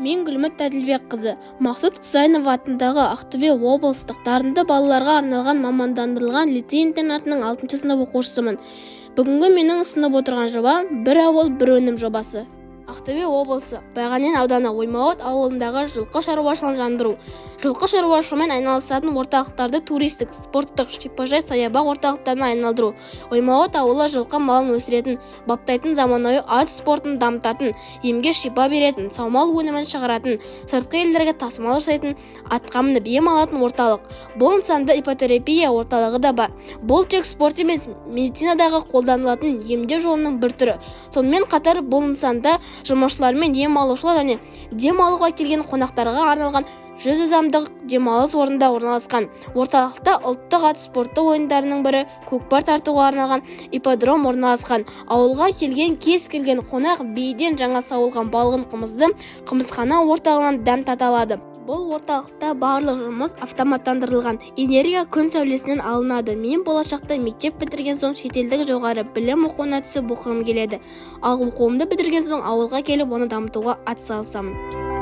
Мен Гүлмат Әділбекқызы, Мақсұт Құсайынов атындағы Ақтөбе облыстық дарынды балаларға арналған мамандандырылған лицей-интернатының 6 сынып оқушысымын. Бүгінгі менің ұсынып отырған жоба «Бір ауыл, бір өнім» жобасы. Ақтөбе облысы Байғанин ауданы Оймауыт ауылындағы жылқы шаруашылығын жандыру. Жылқы шаруашылығымен айналысатын орталықтарды туристік, спорттық, шипажай, саябақ орталықтарына айналдыру. Оймауыт ауылы жылқы малын өсіретін, баптайтын, заманауи ат спортын дамытатын, емге шипа беретін, саумал өнімін шығаратын, сыртқы елдерге тасымал жасайтын, атқа мініп ем алатын орталық. Бұл нысанда иппотерапия орталығы да бар. Бұл тек спорт емес, медицинадағы қолданылатын емдеу жолының бір түрі. Сонымен қатар бұл нысанда жұмысшылар мен ем алушылар және дем алуға келген қонақтарға арналған 100 адамдық демалыс орнында орналасқан. Орталықта ұлттық ат спорты ойындарының бірі көкпар тартуға арналған ипподром орналасқан. Ауылға келген кез келген қонақ бейден жаңа сауылған балғын қымызды қымызхана орталығынан дәм тата алады. Бұл орталықта барлық жұмыс автоматтандырылған, энергия күн сәулесінен алынады. Мен болашақта мектеп бітірген соң шетелдік жоғары білім оқуына түсіп оқығым келеді. Ал оқуымды бітірген соң ауылға келіп оны дамытуға атсалысамын.